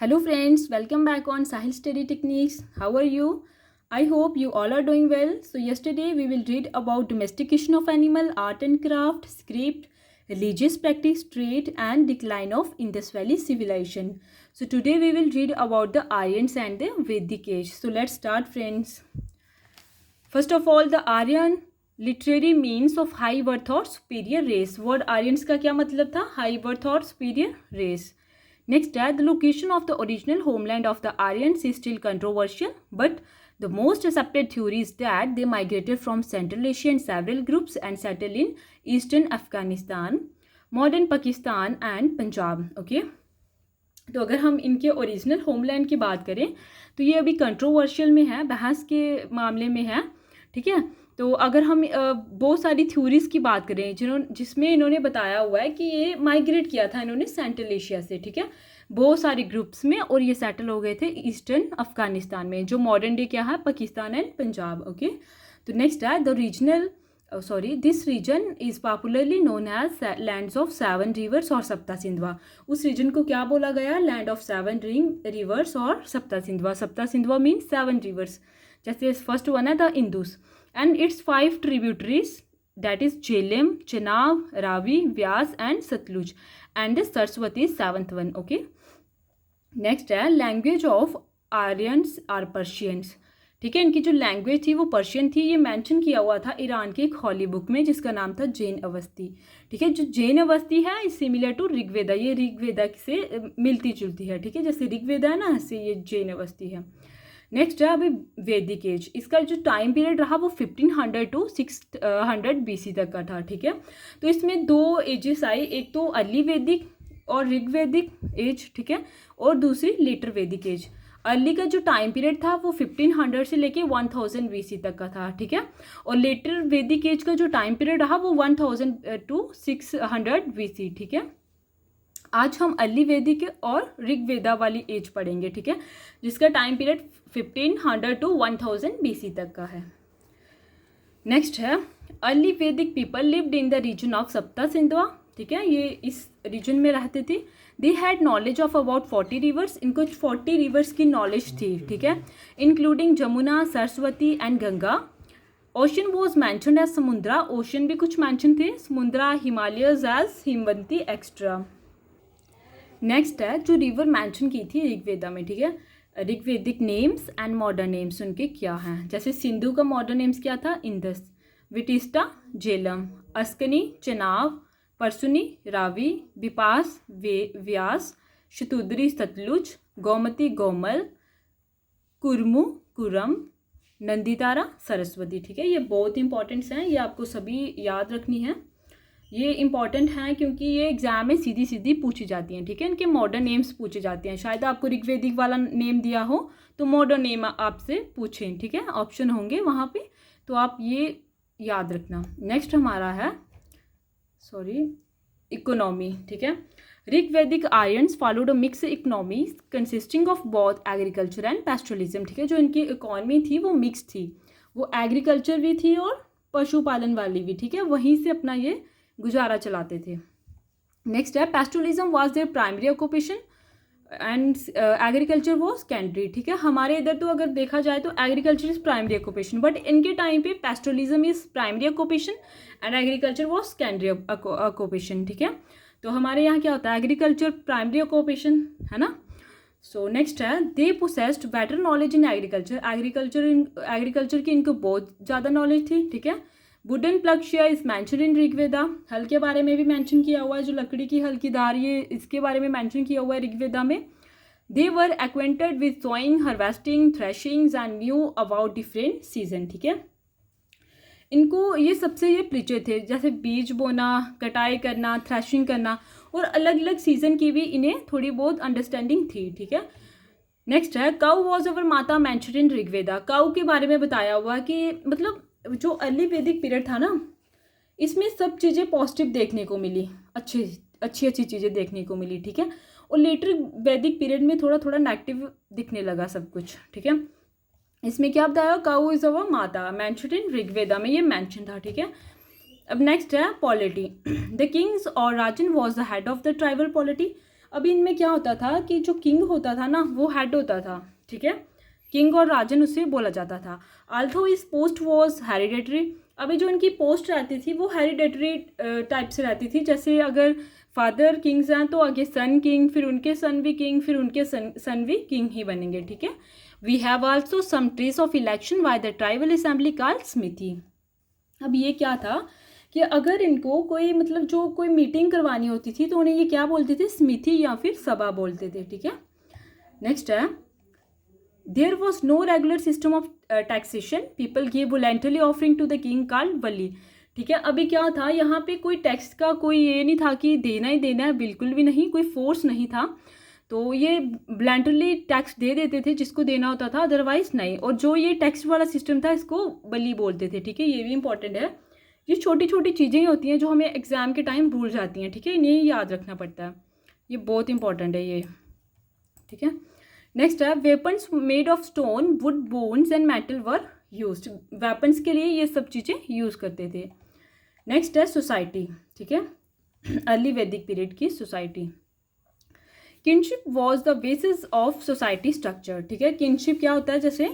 Hello friends, welcome back on Sahil Study Techniques. How are you? I hope you all are doing well. So yesterday we will read about domestication of animal, art and craft, script, religious practice, trade and decline of Indus Valley civilization. So today we will read about the Aryans and the Vedic age. So let's start friends. First of all, the Aryan literary means of high birth or superior race. Word Aryans का क्या मतलब था? High birth or superior race. Next, the location of the original homeland of the Aryans is still controversial, but the most accepted theory is that they migrated from Central Asia in several groups and settled in eastern Afghanistan, modern Pakistan and Punjab. Okay. तो अगर हम इनके original homeland की बात करें तो ये अभी कंट्रोवर्शियल में है, बहस के मामले में है. ठीक है. तो अगर हम बहुत सारी थ्योरीज की बात करें जिसमें इन्होंने बताया हुआ है कि ये माइग्रेट किया था इन्होंने सेंट्रल एशिया से. ठीक है. बहुत सारे ग्रुप्स में और ये सेटल हो गए थे ईस्टर्न अफगानिस्तान में, जो मॉडर्न डे क्या है पाकिस्तान एंड पंजाब. ओके. तो नेक्स्ट है the regional this region is popularly known as lands of seven rivers और सप्ता सिंधवा. उस रीजन को क्या बोला गया? लैंड ऑफ सेवन रिवर्स और सप्ता सिंधवा. सप्ता सिंधवा मीन्स सेवन रिवर्स. जैसे फर्स्ट वन है the Indus and its 5 tributaries, that is Jhelum, Chenab, Ravi, Vyas and Satluj, and the Saraswati is 7th one. Okay. Next है language of Aryans are Persians. ठीक है. इनकी जो language थी वो Persian थी. ये मेंशन किया हुआ था ईरान की एक हॉली बुक में जिसका नाम था जैन अवस्थी. ठीक है. जो जैन अवस्थी है सिमिलर टू ऋग्वेदा. ये ऋग्वेदा से मिलती जुलती है. ठीक है. जैसे ऋग्वेदा है ना, ऐसे ये जैन अवस्थी है. नेक्स्ट है अभी वैदिक एज. इसका जो टाइम पीरियड रहा वो 1500 टू 600 BC तक का था. ठीक है. तो इसमें दो एजेस आई, एक तो अर्ली वैदिक और ऋग्वैदिक एज. ठीक है. और दूसरी लेटर वैदिक एज. अर्ली का जो टाइम पीरियड था वो 1500 से लेके 1000 BC तक का था. ठीक है. और लेटर वैदिक एज का जो टाइम पीरियड रहा वो 1000 टू 600 BC. ठीक है. आज हम अर्ली वैदिक और ऋग्वेदा वाली एज पढ़ेंगे. ठीक है. जिसका टाइम पीरियड 1500 टू 1000 BC तक का है. नेक्स्ट है early Vedic people lived in the region of Sapta Sindhava. ठीक है. ये इस रीजन में रहते थे. They had knowledge of about 40 rivers. इनको 40 रिवर्स की नॉलेज थी. ठीक है. Including Jamuna, Saraswati and Ganga. Ocean was mentioned as Samudra. Ocean भी कुछ मैंशन थे. Samudra, Himalayas as Himavanti extra. Next है जो रिवर मेंशन की थी ऋग्वेदा में. ठीक है. ऋग्वेदिक नेम्स एंड मॉडर्न नेम्स उनके क्या हैं. जैसे सिंधु का मॉडर्न नेम्स क्या था? इंदस. विटिस्टा झेलम. अस्कनी चेनाब. परसुनी रावी. बिपास व्यास. शतुद्री सतलुज. गोमती गोमल. कुरमु कुरम. नंदीतारा सरस्वती. ठीक है. ये बहुत इंपॉर्टेंट्स हैं, ये आपको सभी याद रखनी है. ये इंपॉर्टेंट हैं क्योंकि ये एग्जाम में सीधी सीधी पूछी जाती हैं. ठीक है. इनके मॉडर्न नेम्स पूछे जाते हैं. शायद आपको ऋग्वेदिक वाला नेम दिया हो तो मॉडर्न नेम आपसे पूछें. ठीक है. ऑप्शन होंगे वहाँ पे, तो आप ये याद रखना. नेक्स्ट हमारा है इकोनॉमी. ठीक है. Rigvedic Aryans followed a mix economy consisting of both agriculture and pastoralism. ठीक है. जो इनकी इकोनॉमी थी वो मिक्स थी. वो एग्रीकल्चर भी थी और पशुपालन वाली भी. ठीक है. वहीं से अपना ये गुजारा चलाते थे. नेक्स्ट है pastoralism was there primary occupation and agriculture was secondary. ठीक है. हमारे इधर तो अगर देखा जाए तो agriculture is primary occupation, but इनके टाइम पे pastoralism is primary occupation and agriculture was secondary occupation. ठीक है. तो हमारे यहाँ क्या होता है? एग्रीकल्चर प्राइमरी ऑक्यूपेशन है ना. सो नेक्स्ट है they possessed better knowledge in agriculture. Agriculture की इनको बहुत ज़्यादा नॉलेज थी. ठीक है. Wooden plough share is mention in Rigveda. हल के बारे में भी मैंशन किया हुआ है, जो लकड़ी की हल की दार, ये इसके बारे में मैंशन किया हुआ है ऋग्वेदा में. They were acquainted with sowing, harvesting, threshings and knew about different season. ठीक है. इनको ये सबसे ये परिचय थे, जैसे बीज बोना, कटाई करना, थ्रेशिंग करना, और अलग अलग सीजन की भी इन्हें थोड़ी बहुत अंडरस्टैंडिंग थी. ठीक है. नेक्स्ट है काउ वॉज अवर माता मैंशन इन ऋग्वेदा. काउ के बारे में बताया हुआ कि मतलब जो अर्ली वैदिक पीरियड था ना, इसमें सब चीज़ें पॉजिटिव देखने को मिली, अच्छी चीज़ें देखने को मिली. ठीक है. और लेटर वैदिक पीरियड में थोड़ा थोड़ा नेगेटिव दिखने लगा सब कुछ. ठीक है. इसमें क्या बताया? काउ इज अवर माता मैंशनड इन ऋग्वेदा में ये मैंशन था. ठीक है. अब नेक्स्ट है पॉलिटी. द किंग्स और rajan was the head of the tribal polity. अभी इनमें क्या होता था कि जो किंग होता था ना वो हेड होता था, ठीक है, किंग और राजन उसे बोला जाता था। आल्थो इस पोस्ट वॉज हेरिडेटरी, अभी जो इनकी पोस्ट रहती थी वो हेरिडेटरी टाइप से रहती थी, जैसे अगर फादर किंग्स हैं तो आगे सन किंग, फिर उनके सन भी किंग, फिर उनके सन भी किंग ही बनेंगे, ठीक है। We have also some trace of election by the tribal assembly called Samiti. अब ये क्या था कि अगर इनको कोई मतलब जो कोई मीटिंग करवानी होती थी तो उन्हें ये क्या बोलते थे, स्मिथी या फिर सभा बोलते थे, ठीक है। नेक्स्ट है, there was no regular system of taxation, people give voluntarily offering to the king called bali, ठीक है। अभी क्या था, यहाँ पे कोई टैक्स का कोई ये नहीं था कि देना ही देना है, बिल्कुल भी नहीं, कोई फोर्स नहीं था, तो ये वॉलेंटरली टैक्स दे देते थे जिसको देना होता था, अदरवाइज नहीं। और जो ये टैक्स वाला सिस्टम था इसको बली बोलते थे, ठीक है, ये भी इंपॉर्टेंट है। ये छोटी छोटी चीज़ें ही होती हैं जो हमें एग्जाम के टाइम भूल जाती हैं, ठीक है, इन्हें याद रखना पड़ता है, ये बहुत इंपॉर्टेंट है ये, ठीक है। नेक्स्ट है, weapons made of stone would bones and metal were used, weapons के लिए ये सब चीज़ें यूज़ करते थे। नेक्स्ट है सोसाइटी, ठीक है, अर्ली वैदिक पीरियड की society. Kinship was the basis of society structure, ठीक है, किनशिप क्या होता है, जैसे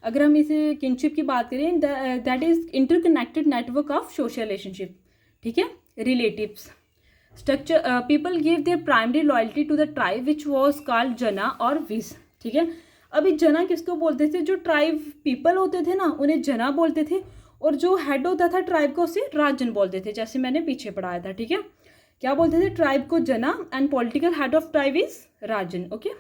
अगर हम इसे किनशिप की बात करें, that is interconnected network of social relationship, ठीक है, relatives. Structure, people give their primary loyalty to the tribe which was called Jana और विस, ठीक है। अभी जना किसको बोलते थे, जो ट्राइब पीपल होते थे ना उन्हें जना बोलते थे, और जो हेड होता था ट्राइब को उसे राजन बोलते थे, जैसे मैंने पीछे पढ़ाया था, ठीक है। क्या बोलते थे, ट्राइब को जना and political head of tribe is Rajan, okay.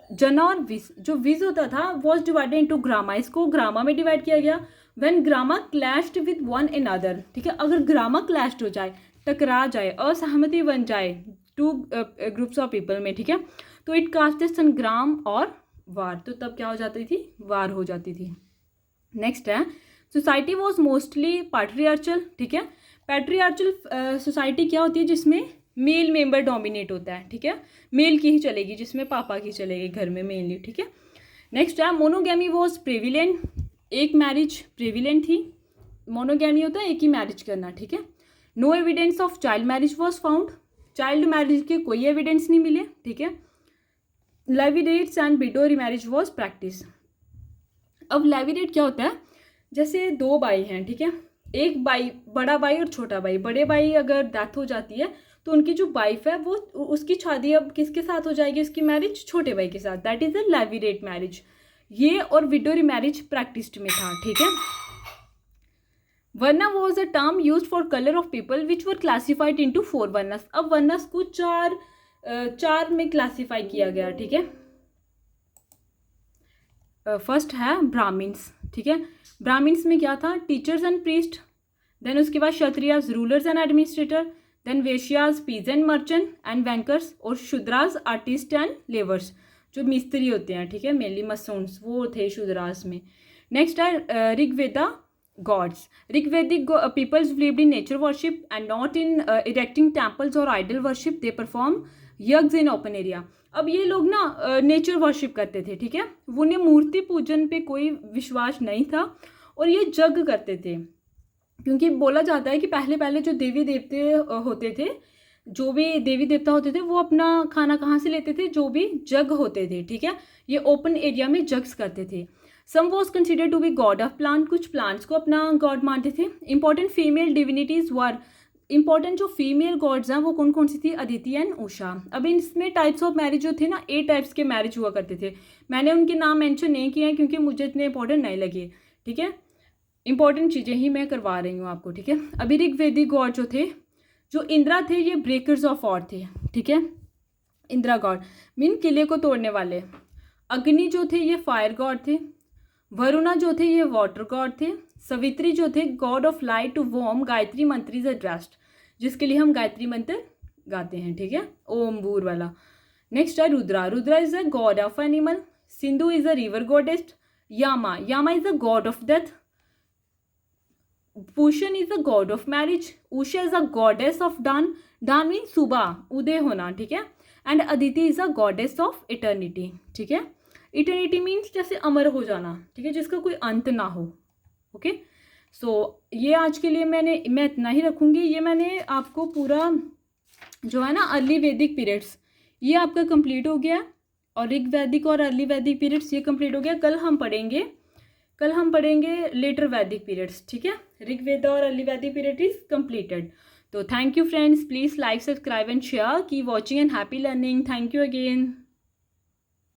जना और विस, जो विस होता था वॉज डिवाइडेड इनटू ग्रामा, इसको ग्रामा में डिवाइड किया गया। When grama clashed with one another, ठीक है, अगर ग्रामा क्लैश्ड हो जाए, टकरा जाए, असहमति बन जाए टू ग्रुप्स ऑफ पीपल में, ठीक है, तो इट कास्ट संग्राम और वार, तो तब क्या हो जाती थी, वार हो जाती थी। नेक्स्ट है, सोसाइटी वॉज मोस्टली पैट्रियार्चल, ठीक है। पैट्रियार्चल सोसाइटी क्या होती है, जिसमें मेल मेंबर डोमिनेट होता है, ठीक है, मेल की ही चलेगी, जिसमें पापा की चलेगी घर में मेनली, ठीक है। नेक्स्ट है, मोनोगैमी वॉज प्रेविलेंट, एक मैरिज प्रेविलेंट थी, मोनोगैमी होता है एक ही मैरिज करना, ठीक है। No evidence of child marriage was found, child marriage के कोई एविडेंस नहीं मिले, ठीक है। Levirates and widow remarriage was practice. अब लेविडेट क्या होता है, जैसे दो भाई हैं, ठीक है, एक भाई, बड़ा भाई और छोटा भाई, बड़े भाई अगर डेथ हो जाती है तो उनकी जो वाइफ है वो उसकी शादी अब किसके साथ हो जाएगी, उसकी मैरिज छोटे भाई के साथ, that is a levirate marriage. ये और विडो रिमैरिज प्रैक्टिस्ड में था, ठीक है। Varna was a term use for colour of people which were classified into 4 varnas, अब वर्नस को चार में क्लासीफाई किया गया, ठीक है। फर्स्ट है ब्राह्मिन्स, ठीक है, ब्राह्मिन्स में क्या था, टीचर्स एंड प्रीस्ट, देन उसके बाद Kshatriyas rulers and administrator, then Vaishyas peasant merchant and bankers, और शूद्रास आर्टिस्ट एंड लेबर्स, जो मिस्त्री होते हैं, ठीक है, मेनली मसून्स वो थे शूद्रास में। नेक्स्ट है Rigveda gods, Rigvedic peoples believed in nature worship and not in erecting temples और idol worship, they perform yajna in open area. अब ये लोग ना नेचर वर्शिप करते थे, ठीक है, उन्हें मूर्ति पूजन पे कोई विश्वास नहीं था, और ये यज्ञ करते थे, क्योंकि बोला जाता है कि पहले पहले जो देवी देवते होते थे, जो भी देवी देवता होते थे, वो अपना खाना कहाँ से लेते थे, जो भी यज्ञ होते थे, ठीक है, ये ओपन एरिया में यज्ञ करते थे। Soma was considered to be god of plant, कुछ प्लांट्स को अपना गॉड मानते थे। Important female divinities were, important जो फीमेल गॉड्स हैं वो कौन कौन सी थी, अदिति एंड उषा। अब इसमें टाइप्स ऑफ मैरिज जो थे ना, 8 टाइप्स के मैरिज हुआ करते थे, मैंने उनके नाम मेंशन नहीं किए हैं क्योंकि मुझे इतने इंपॉर्टेंट नहीं लगे, ठीक है, इंपॉर्टेंट चीज़ें ही मैं करवा रही हूँ आपको, ठीक है। अभी ऋग्वेदिक गॉड जो थे, जो इंद्रा थे, ये ब्रेकर्स ऑफ वॉर थे, ठीक है, इंद्रा गॉड मीन किले को तोड़ने वाले। अग्नि जो थे ये फायर गॉड थे। वरुणा जो थे ये वाटर गॉड थे। सवित्री जो थे god of light to whom Gayatri mantra is addressed, जिसके लिए हम गायत्री मंत्र गाते हैं, ठीक है, ओम बूर वाला। नेक्स्ट है Rudra, Rudra is a god of animal. Sindhu is a river goddess. Yama, Yama is a god of death. Pushan is a god of marriage. Usha is a goddess of dawn. Dawn means सुबह, उदय होना, ठीक है। And Aditi is a goddess of eternity, ठीक है। Eternity means जैसे अमर हो जाना, ठीक है, जिसका कोई अंत ना हो, ओके। सो ये आज के लिए मैं इतना ही रखूँगी। ये मैंने आपको पूरा जो है ना अर्ली वैदिक पीरियड्स, ये आपका कंप्लीट हो गया, और ऋग वैदिक और अर्ली वैदिक पीरियड्स ये कंप्लीट हो गया। कल हम पढ़ेंगे लेटर वैदिक पीरियड्स, ठीक है। ऋग्वेद और अर्ली वैदिक पीरियड इज कंप्लीटेड। तो thank you friends, please like, subscribe and share, keep watching and happy learning. Thank you again.